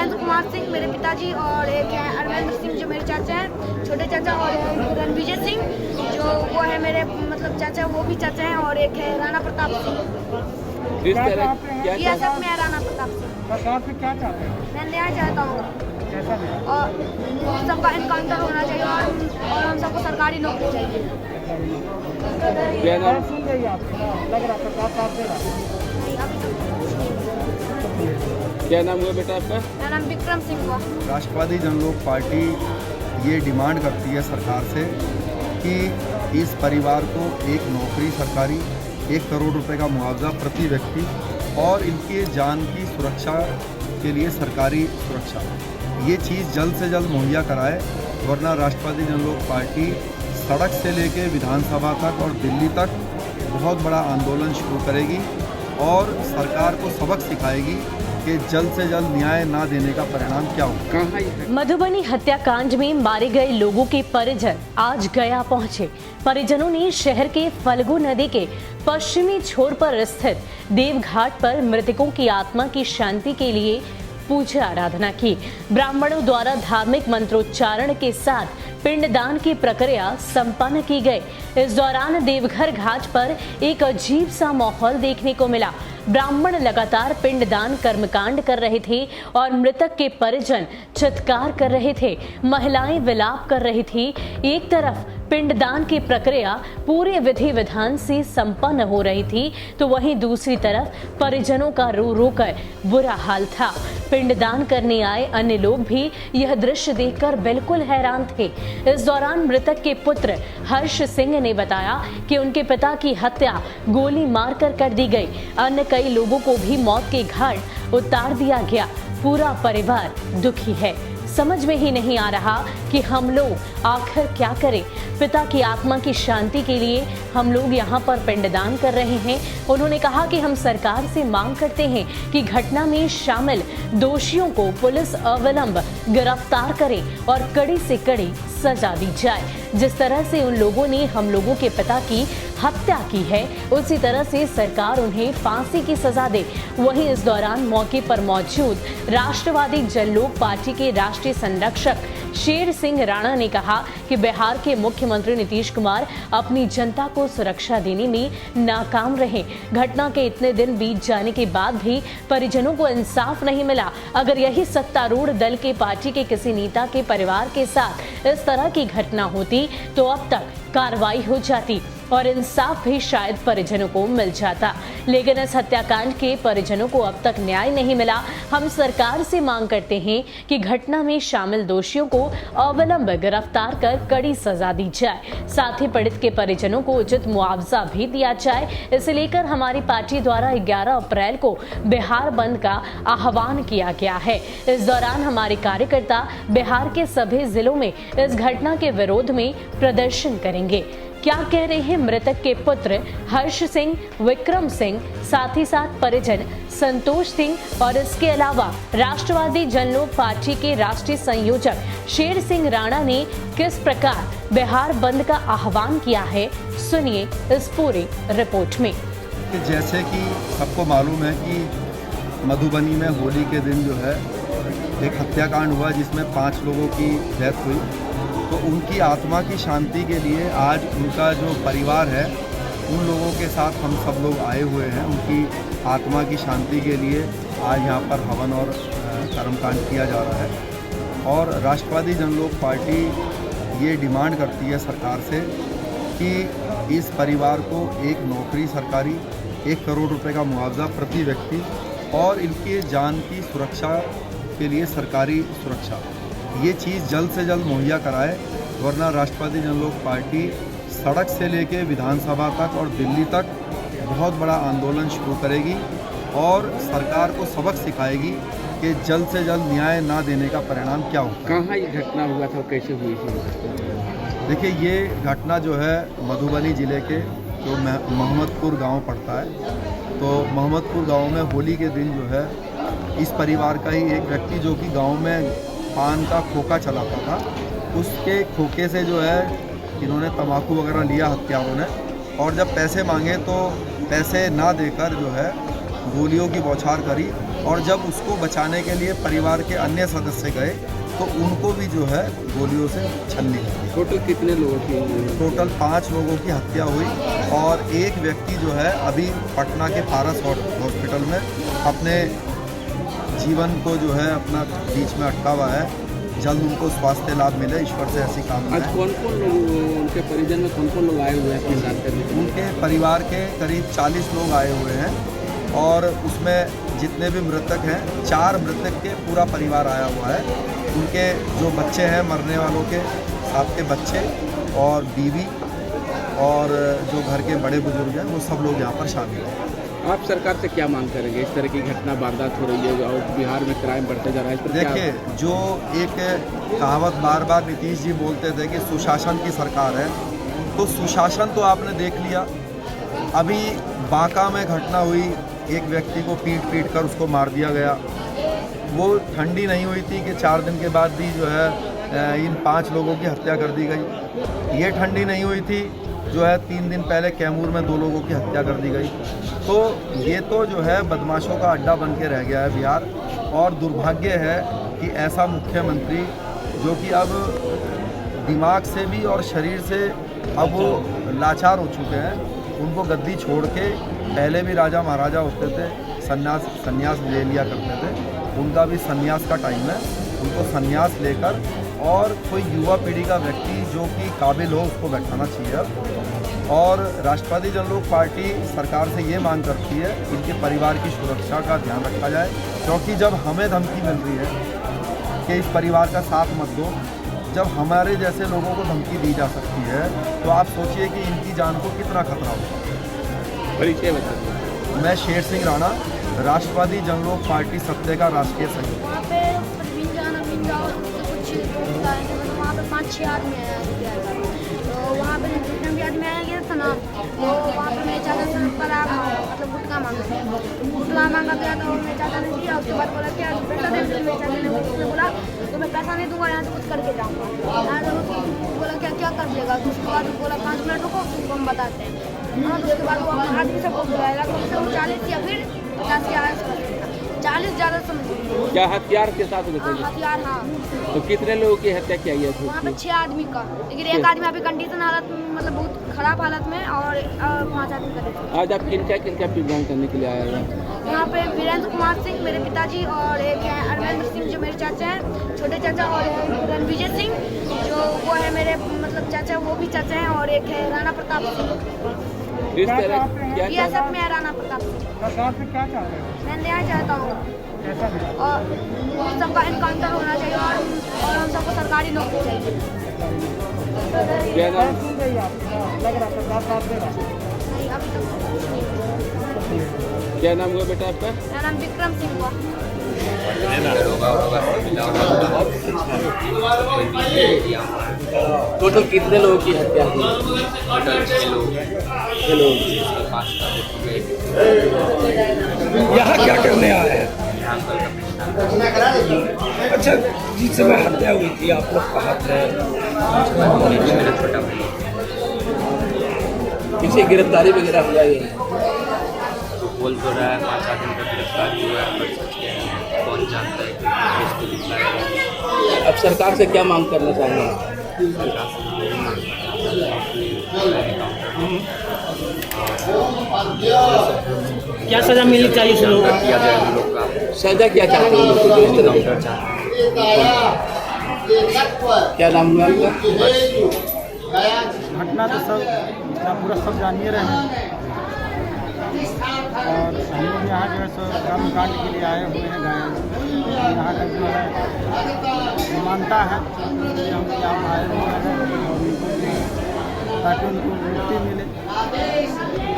अरविंद कुमार सिंह मेरे पिताजी, और एक है अरविंद सिंह जो मेरे चाचा हैं, छोटे चाचा, और रणविजय सिंह जो वो है मेरे मतलब चाचा, वो भी चाचा हैं, और एक है राणा प्रताप सिंह। इस तरह ये सब में राणा प्रताप सिंह। सरकार से क्या चाहते हैं? मैं न्याय चाहता हूँ कैसा नहीं? और सबका इनकाउंटर होना चाहिए, और हम सबको सरकारी नौकरी चाहिए। क्या नाम? सुन रही आप लग रहा सरकार साथ दे रहा है। नहीं, अभी तक कुछ नहीं। क्या नाम हुआ बेटा आपका? मेरा नाम विक्रम सिंह हुआ। राष्ट्रवादी जनलोक पार्टी ये डिमांड करती है सरकार से कि इस परिवार को एक नौकरी सरकारी, 1 करोड़ रुपए का मुआवजा प्रति व्यक्ति और इनके जान की सुरक्षा के लिए सरकारी सुरक्षा, ये चीज़ जल्द से जल्द मुहैया कराए, वरना राष्ट्रवादी जनलोक पार्टी सड़क से लेके विधानसभा तक और दिल्ली तक बहुत बड़ा आंदोलन शुरू करेगी और सरकार को सबक सिखाएगी कि जल्द से जल्द न्याय ना देने का परिणाम क्या होगा। कहाँ ये मधुबनी हत्याकांड में मारे गए लोगों के परिजन आज गया पहुंचे। परिजनों ने शहर के फल्गु नदी के पश्चिमी छोर पर स्थित देवघाट पर मृतकों की आत्मा की शांति के लिए पूजा आराधना की। ब्राह्मणों द्वारा धार्मिक मंत्रोच्चारण के साथ पिंडदान की प्रक्रिया संपन्न की गई। इस दौरान देवघर घाट पर एक अजीब सा माहौल देखने को मिला। ब्राह्मण लगातार पिंडदान कर्मकांड कर रहे थे और मृतक के परिजन चित्कार कर रहे थे। महिलाएं विलाप कर रही थी। एक तरफ पिंडदान की प्रक्रिया पूरे विधि विधान से संपन्न हो रही थी, तो वहीं दूसरी तरफ परिजनों का रो रो कर बुरा हाल था। पिंडदान करने आए अन्य लोग भी यह दृश्य देखकर बिल्कुल हैरान थे। इस दौरान मृतक के पुत्र हर्ष सिंह ने बताया कि उनके पिता की हत्या गोली मारकर कर दी गई। अन्य कई लोगों को भी मौत के घाट उतार दिया गया। पूरा परिवार दुखी है। समझ में ही नहीं आ रहा कि हम लोग आखिर क्या करें। पिता की आत्मा की शांति के लिए हम लोग यहाँ पर पिंडदान कर रहे हैं। उन्होंने कहा कि हम सरकार से मांग करते हैं कि घटना में शामिल दोषियों को पुलिस अविलंब गिरफ्तार करे और कड़ी से कड़ी सजा दी जाए। जिस तरह से उन लोगों ने हम लोगों के पिता की हत्या की है, उसी तरह से सरकार उन्हें फांसी की सजा दे। वहीं इस दौरान मौके पर मौजूद राष्ट्रवादी जनलोक पार्टी के राष्ट्रीय संरक्षक शेर सिंह राणा ने कहा कि बिहार के मुख्यमंत्री नीतीश कुमार अपनी जनता को सुरक्षा देने में नाकाम रहे। घटना के इतने दिन बीत जाने के बाद भी परिजनों को इंसाफ नहीं मिला। अगर यही सत्तारूढ़ दल के पार्टी के किसी नेता के परिवार के साथ इस तरह की घटना होती तो अब तक कार्रवाई हो जाती और इंसाफ भी शायद परिजनों को मिल जाता, लेकिन इस हत्याकांड के परिजनों को अब तक न्याय नहीं मिला। हम सरकार से मांग करते हैं कि घटना में शामिल दोषियों को अविलंब गिरफ्तार कर कड़ी सजा दी जाए। साथ ही पीड़ित के परिजनों को उचित मुआवजा भी दिया जाए। इसे लेकर हमारी पार्टी द्वारा 11 अप्रैल को बिहार बंद का आह्वान किया गया है। इस दौरान हमारे कार्यकर्ता बिहार के सभी जिलों में इस घटना के विरोध में प्रदर्शन करेंगे। क्या कह रहे हैं मृतक के पुत्र हर्ष सिंह, विक्रम सिंह, साथ ही साथ परिजन संतोष सिंह और इसके अलावा राष्ट्रवादी जनलोक पार्टी के राष्ट्रीय संयोजक शेर सिंह राणा ने किस प्रकार बिहार बंद का आह्वान किया है, सुनिए इस पूरी रिपोर्ट में। जैसे कि सबको मालूम है कि मधुबनी में होली के दिन जो है एक हत्याकांड हुआ जिसमें 5 लोगों की डेथ हुई, तो उनकी आत्मा की शांति के लिए आज उनका जो परिवार है उन लोगों के साथ हम सब लोग आए हुए हैं। उनकी आत्मा की शांति के लिए आज यहाँ पर हवन और कर्मकांड किया जा रहा है। और राष्ट्रवादी जनलोक पार्टी ये डिमांड करती है सरकार से कि इस परिवार को एक नौकरी सरकारी, 1 करोड़ रुपए का मुआवजा प्रति व्यक्ति और इनके जान की सुरक्षा के लिए सरकारी सुरक्षा, ये चीज़ जल्द से जल्द मुहैया कराए, वरना राष्ट्रवादी जनलोक पार्टी सड़क से लेके विधानसभा तक और दिल्ली तक बहुत बड़ा आंदोलन शुरू करेगी और सरकार को सबक सिखाएगी कि जल्द से जल्द न्याय ना देने का परिणाम क्या होगा। कहाँ ये घटना हुआ था, कैसे हुई थी? देखिए, ये घटना जो है मधुबनी ज़िले के जो मोहम्मदपुर गांव पड़ता है, तो मोहम्मदपुर गांव में होली के दिन जो है इस परिवार का ही एक व्यक्ति जो कि गांव में पान का खोखा चलाता था, उसके खोखे से जो है इन्होंने तंबाकू वगैरह लिया हत्यारों ने, और जब पैसे मांगे तो पैसे ना देकर जो है गोलियों की बौछार करी और जब उसको बचाने के लिए परिवार के अन्य सदस्य गए तो उनको भी जो है गोलियों से छलनी की। टोटल कितने लोगों की? टोटल 5 लोगों की हत्या हुई और एक व्यक्ति जो है अभी पटना के पारस हॉस्पिटल में अपने जीवन को जो है अपना बीच में अटका हुआ है। जल्द उनको स्वास्थ्य लाभ मिले, ईश्वर से ऐसी कामना आज है। कौन कौन लोग, उनके परिजन में कौन कौन लोग आए हुए हैं अपने साथ करने के लिए? उनके परिवार के करीब 40 लोग आए हुए हैं और उसमें जितने भी मृतक हैं 4 मृतक के पूरा परिवार आया हुआ है। उनके जो बच्चे हैं मरने वालों के साथ के बच्चे और बीवी और जो घर के बड़े बुजुर्ग हैं वो सब लोग यहाँ पर शामिल हैं। आप सरकार से क्या मांग करेंगे? इस तरह की घटना वारदात हो रही है और बिहार में क्राइम बढ़ते जा रहा है, इस पर क्या? देखिए, जो एक कहावत बार बार नीतीश जी बोलते थे कि सुशासन की सरकार है, तो सुशासन तो आपने देख लिया। अभी बांका में घटना हुई, एक व्यक्ति को पीट कर उसको मार दिया गया। वो ठंडी नहीं हुई थी कि 4 दिन के बाद भी जो है इन 5 लोगों की हत्या कर दी गई। ये ठंडी नहीं हुई थी जो है 3 दिन पहले कैमूर में 2 लोगों की हत्या कर दी गई। तो ये तो जो है बदमाशों का अड्डा बन के रह गया है बिहार। और दुर्भाग्य है कि ऐसा मुख्यमंत्री जो कि अब दिमाग से भी और शरीर से अब वो लाचार हो चुके हैं, उनको गद्दी छोड़ के, पहले भी राजा महाराजा होते थे, संन्यास ले लिया करते थे, उनका भी संन्यास का टाइम है। उनको संन्यास लेकर और कोई युवा पीढ़ी का व्यक्ति जो कि काबिल हो उसको बैठाना चाहिए। और राष्ट्रवादी जनलोक पार्टी सरकार से ये मांग करती है कि इनके परिवार की सुरक्षा का ध्यान रखा जाए, क्योंकि जब हमें धमकी मिल रही है कि इस परिवार का साथ मत दो, जब हमारे जैसे लोगों को धमकी दी जा सकती है, तो आप सोचिए कि इनकी जान को कितना खतरा होगा। परिचय बताइए। मैं शेर सिंह राणा, राष्ट्रवादी जनलोक पार्टी सत्ते का राष्ट्रीय सचिव। वहाँ पे और कुछ दोस्त आए थे, मतलब वहाँ पे 5-6 आदमी आए थे। तो वहाँ पे जितने भी आदमी आया गया था ना, तो वहाँ पे मेरे चाचा से पर मतलब गुटखा मांगा गया, तो मेरे चाचा ने दिया। उसके बाद बोला क्या पैसा दे, मेरे चाचा ने उसने बोला तो मैं पैसा नहीं दूंगा, यहाँ से कुछ करके जाऊँगा। यहाँ से उसको बोला क्या कर देगा, तो उसके बाद बोला 5 मिनट रुको, तुमको हम बताते हैं। हाँ, तो उसके बाद वो अपने आदमी सबको बुलाएगा, कम से कम 40 या फिर 50 के आस-पास, 40 ज़्यादा समझ। क्या हथियार के साथ हाँ, हथियार, हाँ। तो कितने लोगों की हत्या किया गया था? वहाँ पे 6 आदमी का, लेकिन एक आदमी अभी कंडीशन हालत में, मतलब बहुत खराब हालत में, और 5 आदमी का डेथ। आज आप किनका प्रोग्राम करने के लिए आए हैं? यहाँ पे वीरेंद्र कुमार सिंह मेरे पिताजी, और एक है अरविंद सिंह जो मेरे चाचा हैं, छोटे चाचा, और रणविजय सिंह जो वो है मेरे मतलब चाचा, वो भी चाचा हैं, और एक है राणा प्रताप सिंह। इस तरह क्या ये सब में है राणा प्रताप सिंह। सरकार से क्या चाहते हैं? मैं न्याय चाहता हूँ कैसा भी और उन सबका इनकाउंटर होना चाहिए, और उन सबको सरकारी नौकरी चाहिए। क्या नाम? सुन रही है आप, लग रहा सरकार साथ दे रहा। नहीं, अभी तक कुछ नहीं है। क्या नाम हुआ बेटा आपका? मेरा नाम विक्रम सिंह हुआ। टोटल कितने लोगों की हत्या हुई? यहाँ क्या करने आए हैं? अच्छा, जिस समय हत्या हुई थी आप लोग कहाँ थे? किसी गिरफ्तारी वगैरह हुआ है? बोल तो रहा है 5 आदमी का गिरफ्तारी हुआ है, पर सच क्या है कौन जानता है कि इसको दिखलाएगा। अब सरकार से क्या मांग करना चाहेंगे? सरकार से यही मांग क्या सजा मिलनी चाहिए इस लोगों को? किया जाए उन लोग का सजा क्या चाहते हैं लोग को? इस तरह की? काउंटर चाहते क्या नाम हुआ आपका? घटना तो सब पूरा सब जानिए रहे हैं, और हम लोग यहाँ जो है सो कर्म कांड के लिए आए हुए हैं। यहाँ का जो है मानता है कि हम यहाँ आए हुए हैं और उनको ताकि उनको मुक्ति मिले।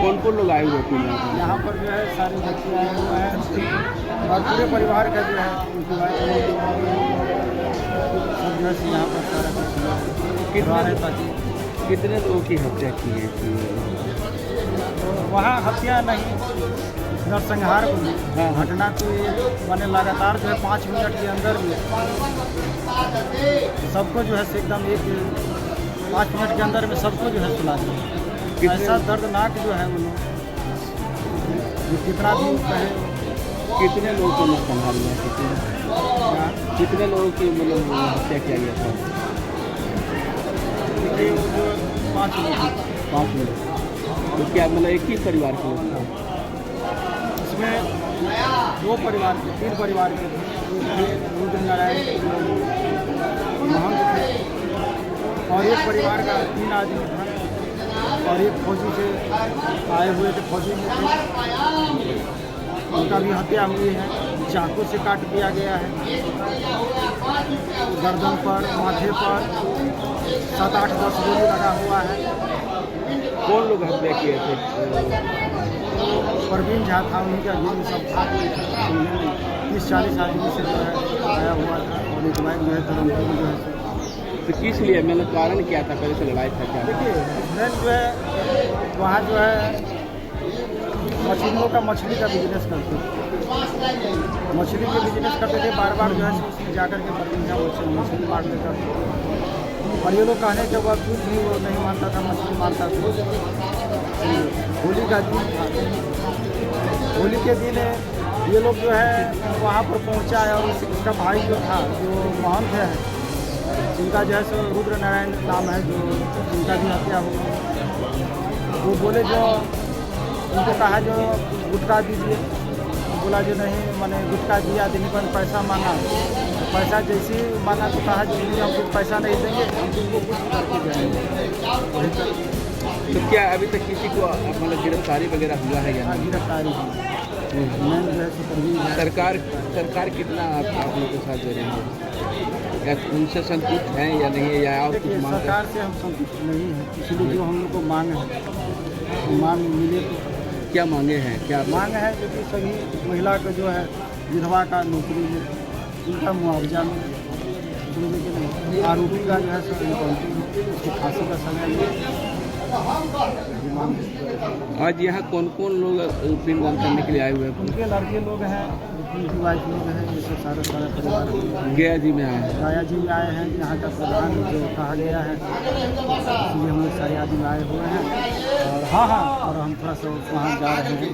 कौन कौन लोग आए हुए थे? यहाँ पर जो है सारे बच्चे आए हुए हैं और पूरे परिवार का जो है उनकी वाइफ सब जो है यहाँ पर सारा कुछ कितना है ताकि कितने लोगों की हत्या की है? वहाँ हत्या नहीं, नरसंहार हुई। घटना तो ये मैंने लगातार जो है 5 मिनट के अंदर में सबको जो है से एकदम 5 मिनट के अंदर में सबको जो है सुला दिया। ऐसा दर्दनाक जो है उन्होंने कितना दिन पहले कितने लोगों को संभाल लिया कितने लोगों की मतलब हत्या किया गया था? देखिए वो जो 5 लोग हैं। 5 लोग। तो क्या मतलब एक ही परिवार के लोग थे? इसमें 2 परिवार के 3 परिवार के थे। रुद्र नारायण महंत थे और एक परिवार का 3 आदमी था और एक फौजी से आए हुए थे, फौजी में थे, उनका भी हत्या हुई है। चाकू से काट दिया गया है, गर्दन पर, माथे पर 7, 8, 10 गोली लगा हुआ है। कौन लोग हत्या किए थे? परवीन झा था, उन्हीं का भी सब था। 30-40 आदमी से जो है आया हुआ था और एक बाइक जो है धर्मपुर में जो है। तो किस लिए मतलब कारण क्या था? पहले से लड़ाई था क्या? देखिए हस्बैंड जो है वहाँ जो है मछलियों का मछली का बिजनेस करते थे, मछली के बिजनेस करते थे। बार बार जो है उसमें जाकर के परवीन झा मछली मार लेता था और ये लोग कहने के बावजूद भी वो नहीं मानता था, मछली मारता था। होली का दिन था, होली के दिन ये लोग जो है वहाँ पर पहुँचा है और उसका भाई जो था, जो महंत है, जिनका जो है सो रुद्र नारायण नाम है, जो जिनका भी हत्या हुआ, वो बोले जो उनको कहा जो गुटखा दीजिए, बोला जो नहीं, मैंने गुटखा दिया, दिन पर पैसा मांगा, पैसा जैसे ही मांगा तो कहा जो नहीं हम कुछ पैसा नहीं देंगे, हम तुमको कुछ करके जाएंगे। तो क्या अभी तक किसी को मतलब गिरफ्तारी वगैरह हुआ है या हाँ, नहीं? गिरफ्तारी हुई। मैन जो है सो परवीन झा। सरकार कितना आप लोगों के साथ दे रही है या उनसे संतुष्ट हैं या नहीं है या और कुछ देखिए मांग? सरकार से हम संतुष्ट नहीं हैं, इसलिए जो हम लोग को मांग है, मांग मिले तो क्या मांगे हैं? क्या मांग है जो कि सभी महिला का जो है विधवा का नौकरी में उनका मुआवजा मिले, आरोपी का जो है उसकी फांसी का समय मिले। आज यहाँ कौन कौन लोग पिंडदान करने के लिए आए हुए हैं? उनके लड़के लोग हैं, उनकी वाइफ लोग हैं, ये सब सारा परिवार गया जी में आए हैं। राया जी में आए हैं। यहाँ का प्रधान जो कहा गया है, इसलिए हम लोग सारे आदमी आए हुए हैं और हाँ और हम थोड़ा सा वहाँ जा रहे हैं।